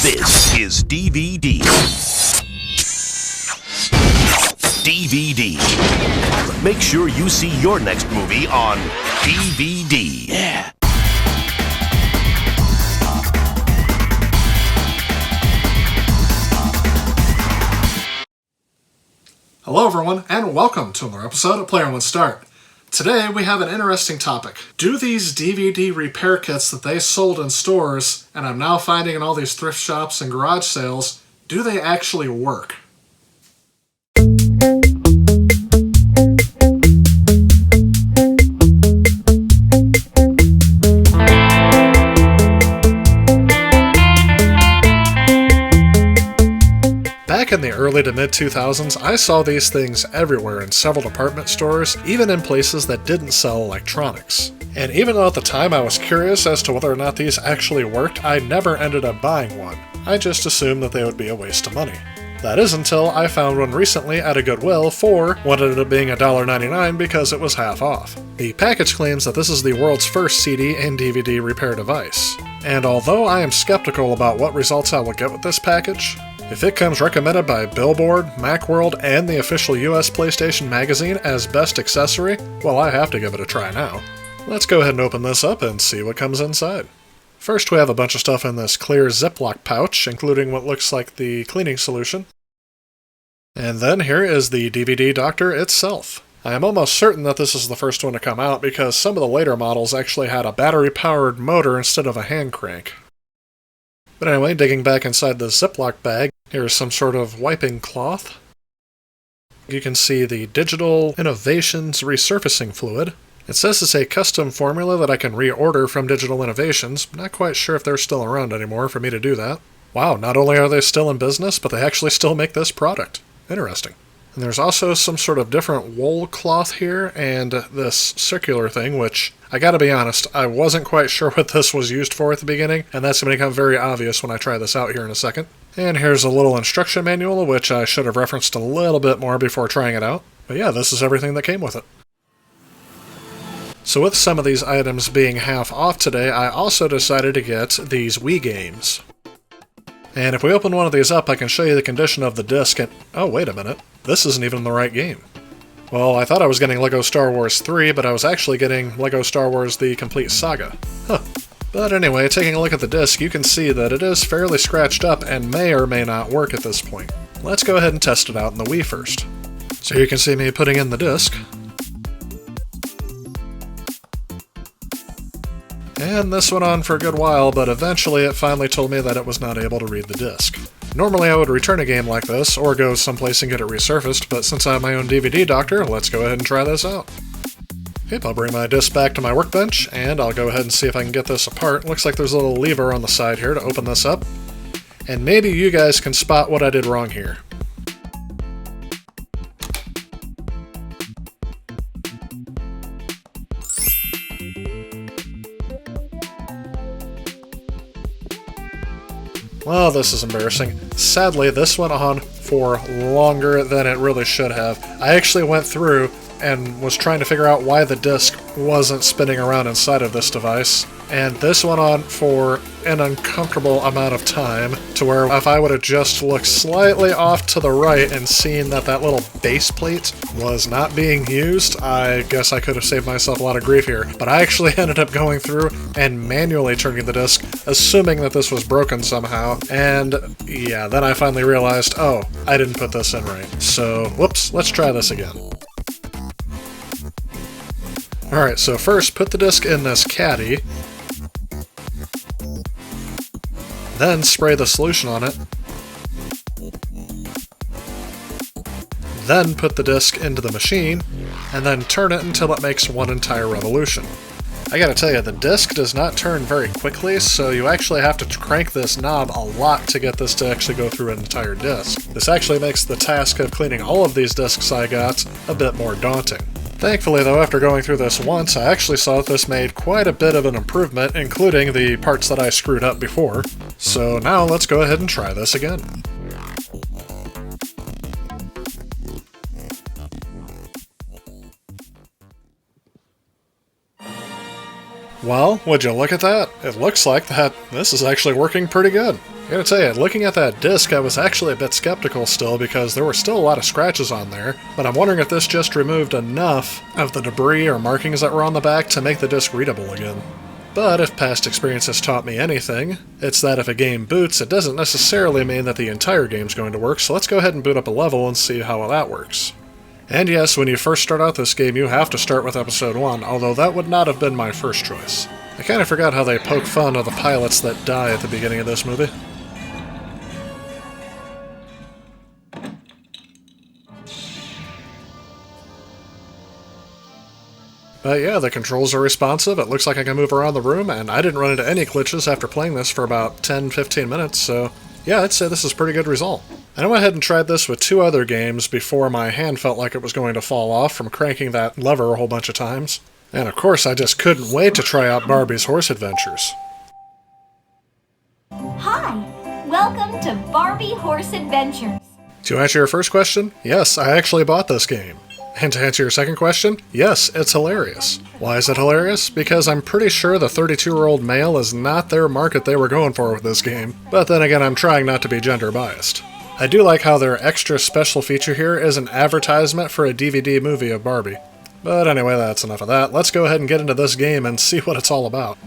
This is DVD. DVD. Make sure you see your next movie on DVD. Yeah. Hello everyone, and welcome to another episode of Player One Start. Today we have an interesting topic. Do these DVD repair kits that they sold in stores, and I'm now finding in all these thrift shops and garage sales, do they actually work? Back in the early to mid-2000s, I saw these things everywhere in several department stores, even in places that didn't sell electronics. And even though at the time I was curious as to whether or not these actually worked, I never ended up buying one. I just assumed that they would be a waste of money. That is until I found one recently at a Goodwill for what ended up being $1.99 because it was half off. The package claims that this is the world's first CD and DVD repair device. And although I am skeptical about what results I will get with this package, if it comes recommended by Billboard, Macworld, and the official US PlayStation magazine as best accessory, well, I have to give it a try now. Let's go ahead and open this up and see what comes inside. First, we have a bunch of stuff in this clear Ziploc pouch, including what looks like the cleaning solution. And then here is the DVD Doctor itself. I am almost certain that this is the first one to come out because some of the later models actually had a battery-powered motor instead of a hand crank. But anyway, digging back inside the Ziploc bag, here's some sort of wiping cloth. You can see the Digital Innovations Resurfacing Fluid. It says it's a custom formula that I can reorder from Digital Innovations. Not quite sure if they're still around anymore for me to do that. Wow, not only are they still in business, but they actually still make this product. Interesting. And there's also some sort of different wool cloth here, and this circular thing, which, I gotta be honest, I wasn't quite sure what this was used for at the beginning, and that's going to become very obvious when I try this out here in a second. And here's a little instruction manual, which I should have referenced a little bit more before trying it out. But yeah, this is everything that came with it. So with some of these items being half off today, I also decided to get these Wii games. And if we open one of these up, I can show you the condition of the disc and... oh, wait a minute. This isn't even the right game. Well, I thought I was getting LEGO Star Wars 3, but I was actually getting LEGO Star Wars The Complete Saga. Huh. But anyway, taking a look at the disc, you can see that it is fairly scratched up and may or may not work at this point. Let's go ahead and test it out in the Wii first. So you can see me putting in the disc. And this went on for a good while, but eventually it finally told me that it was not able to read the disc. Normally I would return a game like this, or go someplace and get it resurfaced, but since I have my own DVD Doctor, let's go ahead and try this out. Yep, I'll bring my disc back to my workbench, and I'll go ahead and see if I can get this apart. Looks like there's a little lever on the side here to open this up. And maybe you guys can spot what I did wrong here. Well, this is embarrassing. Sadly, this went on for longer than it really should have. I actually went through and was trying to figure out why the disc wasn't spinning around inside of this device, and this went on for an uncomfortable amount of time, to where if I would have just looked slightly off to the right and seen that that little base plate was not being used, I guess I could have saved myself a lot of grief here. But I actually ended up going through and manually turning the disc, assuming that this was broken somehow, and yeah, then I finally realized, oh, I didn't put this in right. So, whoops, let's try this again. Alright, so first put the disc in this caddy, then spray the solution on it, then put the disc into the machine, and then turn it until it makes one entire revolution. I gotta tell you, the disc does not turn very quickly, so you actually have to crank this knob a lot to get this to actually go through an entire disc. This actually makes the task of cleaning all of these discs I got a bit more daunting. Thankfully though, after going through this once, I actually saw that this made quite a bit of an improvement, including the parts that I screwed up before. So now let's go ahead and try this again. Well, would you look at that? It looks like this is actually working pretty good. I gotta tell you, looking at that disc, I was actually a bit skeptical still because there were still a lot of scratches on there, but I'm wondering if this just removed enough of the debris or markings that were on the back to make the disc readable again. But if past experience has taught me anything, it's that if a game boots, it doesn't necessarily mean that the entire game's going to work, so let's go ahead and boot up a level and see how that works. And yes, when you first start out this game, you have to start with Episode 1, although that would not have been my first choice. I kind of forgot how they poke fun of the pilots that die at the beginning of this movie. But yeah, the controls are responsive, it looks like I can move around the room, and I didn't run into any glitches after playing this for about 10-15 minutes, so yeah, I'd say this is a pretty good result. And I went ahead and tried this with 2 other games before my hand felt like it was going to fall off from cranking that lever a whole bunch of times. And of course, I just couldn't wait to try out Barbie's Horse Adventures. Hi, welcome to Barbie Horse Adventures. To answer your first question, yes, I actually bought this game. And to answer your second question, yes, it's hilarious. Why is it hilarious? Because I'm pretty sure the 32-year-old male is not their market they were going for with this game, but then again, I'm trying not to be gender biased. I do like how their extra special feature here is an advertisement for a DVD movie of Barbie. But anyway, that's enough of that. Let's go ahead and get into this game and see what it's all about.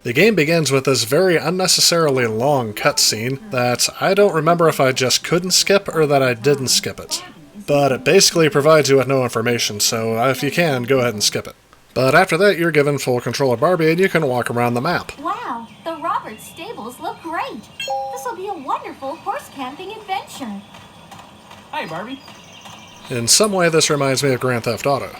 The game begins with this very unnecessarily long cutscene that I don't remember if I just couldn't skip or that I didn't skip it. But it basically provides you with no information, so if you can, go ahead and skip it. But after that, you're given full control of Barbie and you can walk around the map. Wow, the Roberts stables look great. This will be a wonderful horse camping adventure. Hi, Barbie. In some way, this reminds me of Grand Theft Auto.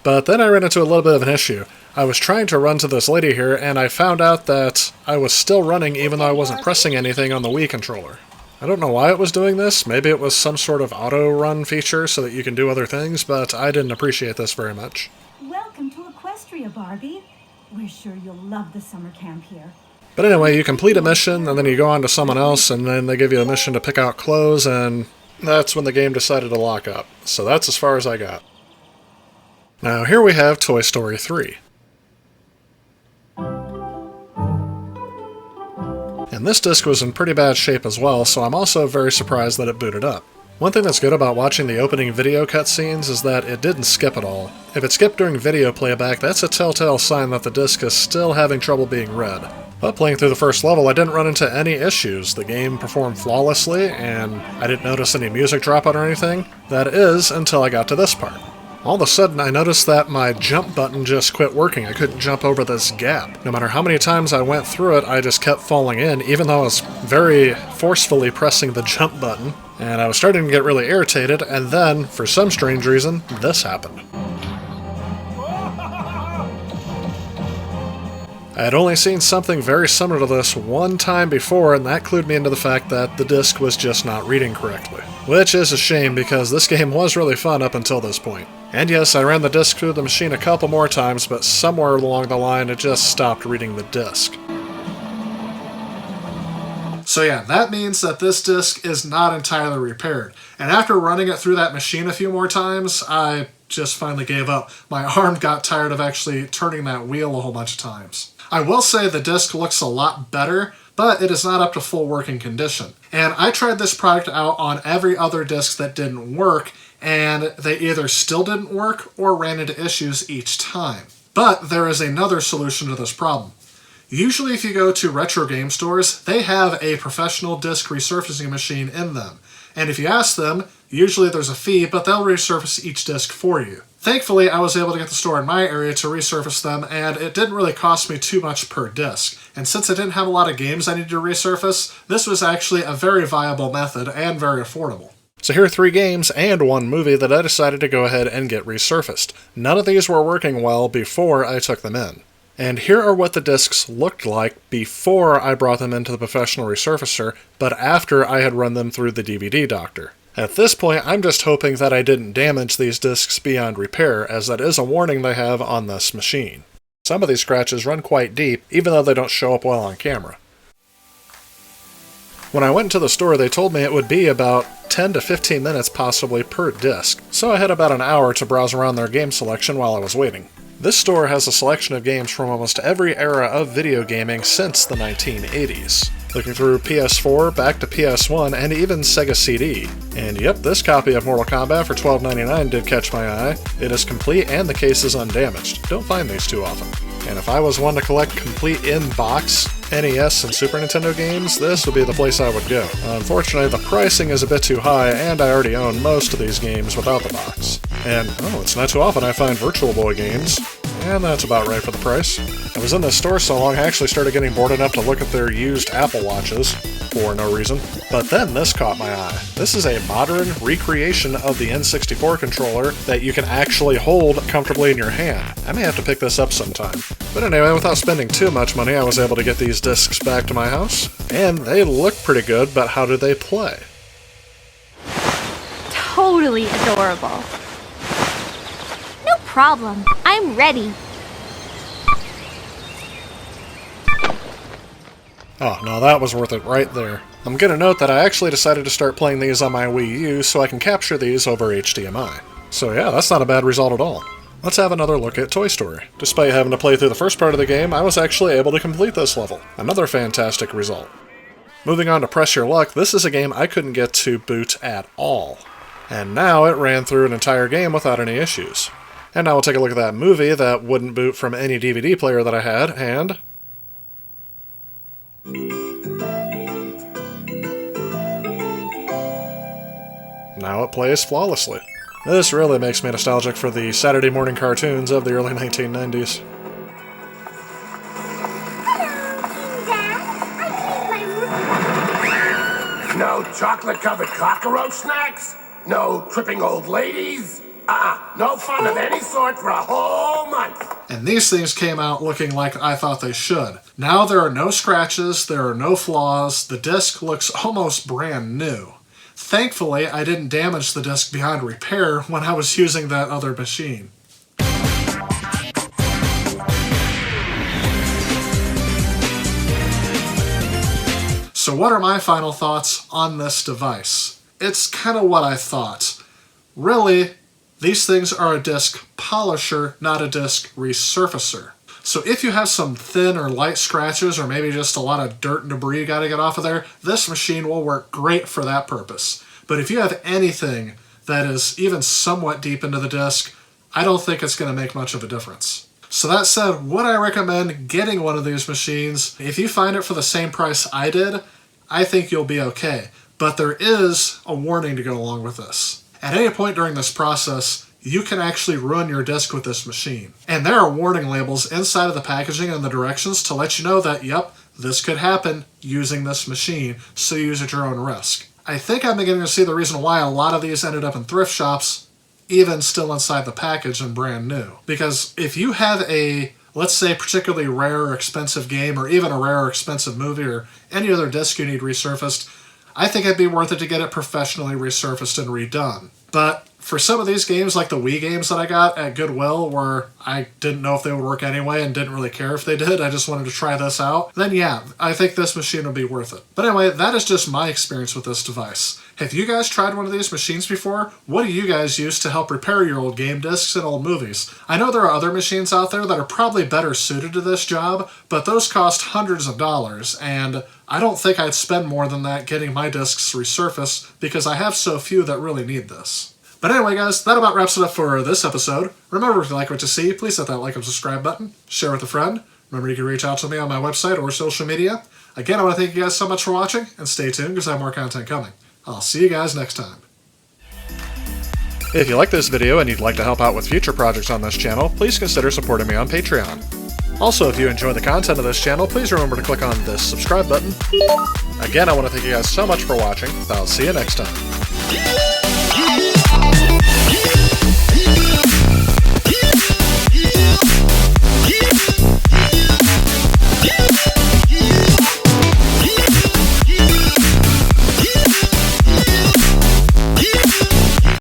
But then I ran into a little bit of an issue. I was trying to run to this lady here, and I found out that I was still running even though I wasn't pressing anything on the Wii controller. I don't know why it was doing this, maybe it was some sort of auto-run feature so that you can do other things, but I didn't appreciate this very much. Welcome to Equestria, Barbie. We're sure you'll love the summer camp here. But anyway, you complete a mission, and then you go on to someone else, and then they give you a mission to pick out clothes, and that's when the game decided to lock up. So that's as far as I got. Now here we have Toy Story 3. And this disc was in pretty bad shape as well, so I'm also very surprised that it booted up. One thing that's good about watching the opening video cutscenes is that it didn't skip at all. If it skipped during video playback, that's a telltale sign that the disc is still having trouble being read. But playing through the first level, I didn't run into any issues. The game performed flawlessly, and I didn't notice any music drop out or anything. That is, until I got to this part. All of a sudden, I noticed that my jump button just quit working. I couldn't jump over this gap. No matter how many times I went through it, I just kept falling in, even though I was very forcefully pressing the jump button. And I was starting to get really irritated, and then, for some strange reason, this happened. I had only seen something very similar to this one time before, and that clued me into the fact that the disc was just not reading correctly. Which is a shame, because this game was really fun up until this point. And yes, I ran the disc through the machine a couple more times, but somewhere along the line it just stopped reading the disc. So yeah, that means that this disc is not entirely repaired. And after running it through that machine a few more times, I just finally gave up. My arm got tired of actually turning that wheel a whole bunch of times. I will say the disc looks a lot better, but it is not up to full working condition. And I tried this product out on every other disc that didn't work, and they either still didn't work or ran into issues each time. But there is another solution to this problem. Usually if you go to retro game stores, they have a professional disc resurfacing machine in them. And if you ask them, usually there's a fee, but they'll resurface each disc for you. Thankfully, I was able to get the store in my area to resurface them, and it didn't really cost me too much per disc. And since I didn't have a lot of games I needed to resurface, this was actually a very viable method and very affordable. So here are 3 games and 1 movie that I decided to go ahead and get resurfaced. None of these were working well before I took them in. And here are what the discs looked like before I brought them into the professional resurfacer, but after I had run them through the DVD doctor. At this point, I'm just hoping that I didn't damage these discs beyond repair, as that is a warning they have on this machine. Some of these scratches run quite deep, even though they don't show up well on camera. When I went to the store, they told me it would be about 10 to 15 minutes possibly per disc, so I had about an hour to browse around their game selection while I was waiting. This store has a selection of games from almost every era of video gaming since the 1980s. Looking through PS4, back to PS1, and even Sega CD. And yep, this copy of Mortal Kombat for $12.99 did catch my eye. It is complete and the case is undamaged. Don't find these too often. And if I was one to collect complete in-box NES and Super Nintendo games, this would be the place I would go. Unfortunately, the pricing is a bit too high, and I already own most of these games without the box. And, it's not too often I find Virtual Boy games, and that's about right for the price. I was in this store so long I actually started getting bored enough to look at their used Apple Watches, for no reason. But then this caught my eye. This is a modern recreation of the N64 controller that you can actually hold comfortably in your hand. I may have to pick this up sometime. But anyway, without spending too much money, I was able to get these discs back to my house. And they look pretty good, but how do they play? Totally adorable. No problem. I'm ready. Oh, no, that was worth it right there. I'm gonna note that I actually decided to start playing these on my Wii U so I can capture these over HDMI. So yeah, that's not a bad result at all. Let's have another look at Toy Story. Despite having to play through the first part of the game, I was actually able to complete this level. Another fantastic result. Moving on to Press Your Luck, this is a game I couldn't get to boot at all. And now it ran through an entire game without any issues. And now we'll take a look at that movie that wouldn't boot from any DVD player that I had, and... now it plays flawlessly. This really makes me nostalgic for the Saturday morning cartoons of the early 1990s. No chocolate-covered cockroach snacks? No tripping old ladies? No fun of any sort for a whole month. And these things came out looking like I thought they should. Now there are no scratches, there are no flaws, the disc looks almost brand new. Thankfully, I didn't damage the disc beyond repair when I was using that other machine. So what are my final thoughts on this device? It's kind of what I thought. Really, these things are a disc polisher, not a disc resurfacer. So if you have some thin or light scratches, or maybe just a lot of dirt and debris you gotta get off of there, this machine will work great for that purpose. But if you have anything that is even somewhat deep into the disc, I don't think it's gonna make much of a difference. So that said, would I recommend getting one of these machines? If you find it for the same price I did, I think you'll be okay. But there is a warning to go along with this. At any point during this process, you can actually ruin your disc with this machine. And there are warning labels inside of the packaging and the directions to let you know that, yep, this could happen using this machine, so use at your own risk. I think I'm beginning to see the reason why a lot of these ended up in thrift shops, even still inside the package and brand new. Because if you have a, let's say, particularly rare or expensive game, or even a rare or expensive movie, or any other disc you need resurfaced, I think it'd be worth it to get it professionally resurfaced and redone. But for some of these games, like the Wii games that I got at Goodwill, where I didn't know if they would work anyway and didn't really care if they did, I just wanted to try this out, then yeah, I think this machine would be worth it. But anyway, that is just my experience with this device. Have you guys tried one of these machines before? What do you guys use to help repair your old game discs and old movies? I know there are other machines out there that are probably better suited to this job, but those cost hundreds of dollars, and I don't think I'd spend more than that getting my discs resurfaced because I have so few that really need this. But anyway, guys, that about wraps it up for this episode. Remember, if you like what you see, please hit that like and subscribe button. Share with a friend. Remember, you can reach out to me on my website or social media. Again, I want to thank you guys so much for watching, and stay tuned because I have more content coming. I'll see you guys next time. If you like this video and you'd like to help out with future projects on this channel, please consider supporting me on Patreon. Also, if you enjoy the content of this channel, please remember to click on this subscribe button. Again, I want to thank you guys so much for watching. I'll see you next time.